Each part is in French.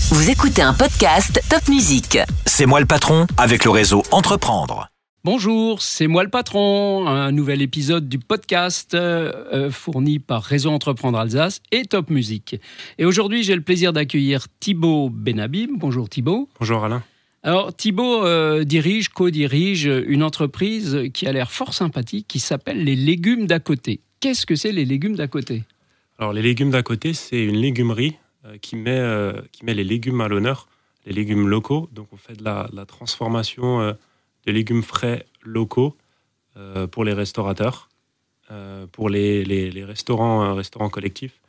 Vous écoutez un podcast Top Music. C'est moi le patron avec le réseau Entreprendre. Bonjour, c'est moi le patron, un nouvel épisode du podcast fourni par Réseau Entreprendre Alsace et Top Music. Et aujourd'hui, j'ai le plaisir d'accueillir Thibaut Benhabib. Bonjour Thibaut. Bonjour Alain. Alors Thibaut co-dirige une entreprise qui a l'air fort sympathique qui s'appelle les légumes d'à côté. Qu'est-ce que c'est les légumes d'à côté ? Alors les légumes d'à côté, c'est une légumerie qui met les légumes à l'honneur, les légumes locaux. Donc on fait de la transformation de légumes frais locaux pour les restaurateurs, pour les restaurants collectifs,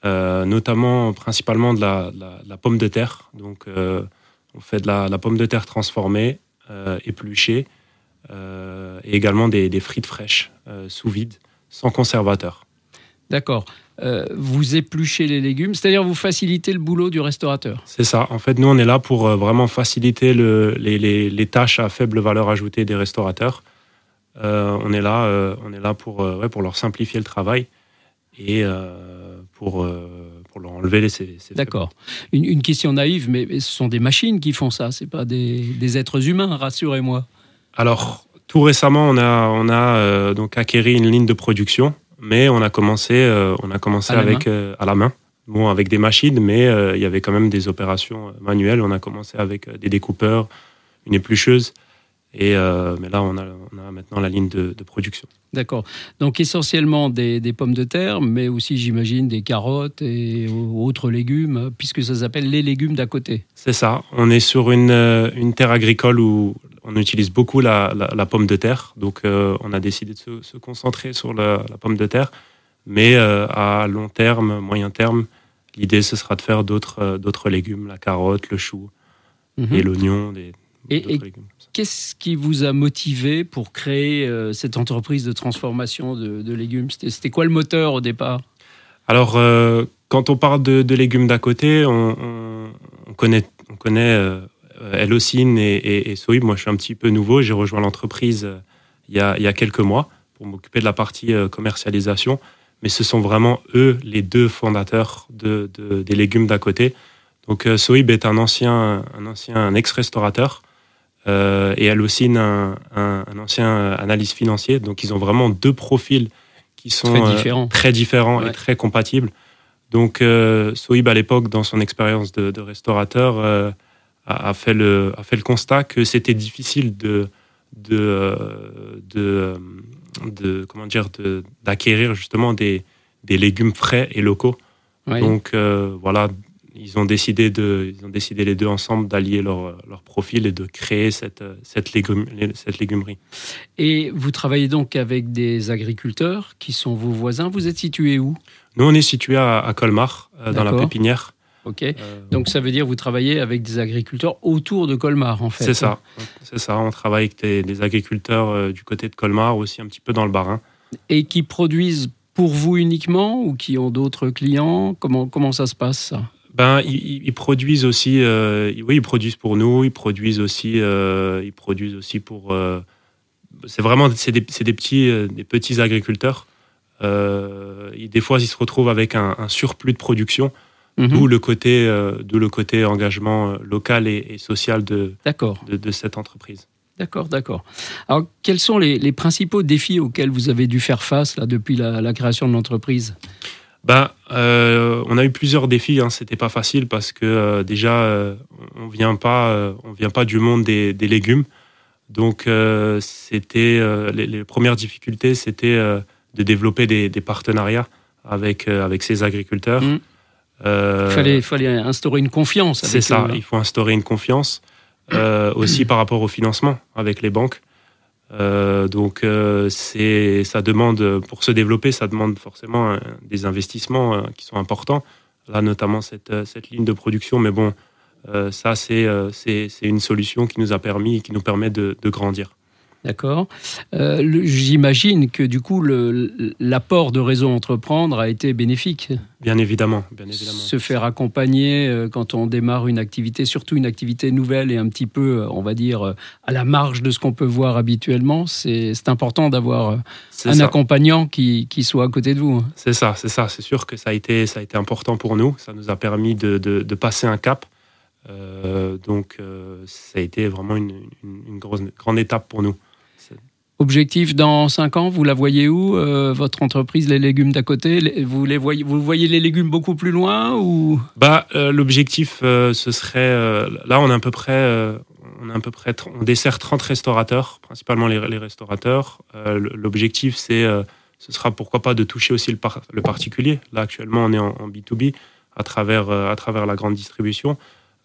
notamment principalement de la pomme de terre. Donc on fait de la pomme de terre transformée, épluchée, et également des frites fraîches sous vide, sans conservateur. D'accord. Vous épluchez les légumes, c'est-à-dire vous facilitez le boulot du restaurateur. C'est ça. En fait, nous, on est là pour vraiment faciliter les tâches à faible valeur ajoutée des restaurateurs. On est là pour leur simplifier le travail et pour leur enlever ces D'accord. Une question naïve, mais ce sont des machines qui font ça, c'est pas des êtres humains, rassurez-moi. Alors, tout récemment, on a donc acquéri une ligne de production. Mais on a commencé à la main. Bon, avec des machines, mais il y avait quand même des opérations manuelles. On a commencé avec des découpeurs, une éplucheuse. Mais là, on a maintenant la ligne de production. D'accord. Donc essentiellement des pommes de terre, mais aussi, j'imagine, des carottes et autres légumes, puisque ça s'appelle les légumes d'à côté. C'est ça. On est sur une terre agricole où on utilise beaucoup la pomme de terre. Donc, on a décidé de se concentrer sur la pomme de terre. Mais à long terme, moyen terme, l'idée, ce sera de faire d'autres légumes, la carotte, le chou et l'oignon, Et qu'est-ce qui vous a motivé pour créer cette entreprise de transformation de légumes ? C'était quoi le moteur au départ ? Alors, quand on parle de légumes d'à côté, on connaît Hellocine et Soïb. Moi, je suis un petit peu nouveau. J'ai rejoint l'entreprise il y a quelques mois pour m'occuper de la partie commercialisation. Mais ce sont vraiment eux les deux fondateurs des légumes d'à côté. Donc, Soïb est un ex-restaurateur. Et Hellocine, un ancien analyste financier. Donc, ils ont vraiment deux profils qui sont très différents et très compatibles. Donc, Soïb, à l'époque, dans son expérience de restaurateur, a fait le constat que c'était difficile d'acquérir justement des légumes frais et locaux. Oui. Donc, voilà. Ils ont décidé les deux ensemble d'allier leur profil et de créer cette légumerie. Et vous travaillez donc avec des agriculteurs qui sont vos voisins. Vous êtes situé où ? Nous, on est situé à Colmar, dans la pépinière. Ok. Donc ça veut dire que vous travaillez avec des agriculteurs autour de Colmar, en fait. C'est ça. On travaille avec des agriculteurs du côté de Colmar, aussi un petit peu dans le Bas-Rhin. Et qui produisent pour vous uniquement ou qui ont d'autres clients ? Comment ça se passe, ça ? Ils produisent aussi, ils produisent pour nous, ils produisent aussi pour. C'est des petits agriculteurs. Des fois, ils se retrouvent avec un surplus de production, d'où le côté engagement local et social de cette entreprise. D'accord. Alors, quels sont les principaux défis auxquels vous avez dû faire face là, depuis la création de l'entreprise ? On a eu plusieurs défis, hein. C'était pas facile parce que déjà on vient pas du monde des légumes, donc les premières difficultés c'était de développer des partenariats avec ces agriculteurs. Il fallait instaurer une confiance. C'est ça, il faut instaurer une confiance aussi par rapport au financement avec les banques. Ça demande, pour se développer, ça demande forcément des investissements qui sont importants. Là, notamment cette ligne de production. Mais bon, ça, c'est une solution qui nous a permis et qui nous permet de grandir. D'accord. J'imagine que du coup, l'apport de Réseau Entreprendre a été bénéfique. Bien évidemment. Se faire accompagner quand on démarre une activité, surtout une activité nouvelle et un petit peu, on va dire, à la marge de ce qu'on peut voir habituellement, c'est important d'avoir un accompagnant qui soit à côté de vous. C'est ça. C'est sûr que ça a été important pour nous. Ça nous a permis de passer un cap. Donc, ça a été vraiment une grande étape pour nous. Objectif dans 5 ans, vous la voyez où, votre entreprise, les légumes d'à côté? Vous voyez les légumes beaucoup plus loin ou... L'objectif, ce serait... là, on dessert 30 restaurateurs, principalement les restaurateurs. L'objectif, ce sera pourquoi pas de toucher aussi le particulier. Là, actuellement, on est en B2B à travers la grande distribution.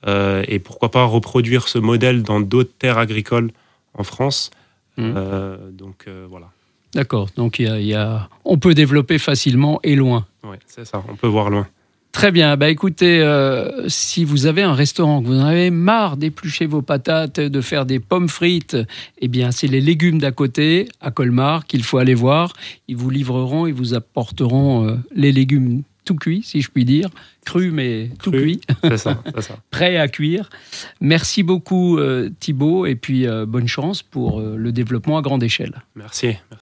Et pourquoi pas reproduire ce modèle dans d'autres terres agricoles en France. Voilà. D'accord, donc on peut développer facilement et loin. Oui, c'est ça, on peut voir loin. Très bien, écoutez, si vous avez un restaurant, que vous en avez marre d'éplucher vos patates, de faire des pommes frites, eh bien c'est les légumes d'à côté, à Colmar, qu'il faut aller voir. Ils vous livreront, ils vous apporteront les légumes tout cuits, si je puis dire, crus mais tout cuits. C'est ça. Prêts à cuire. Merci beaucoup Thibaut, et puis bonne chance pour le développement à grande échelle. Merci.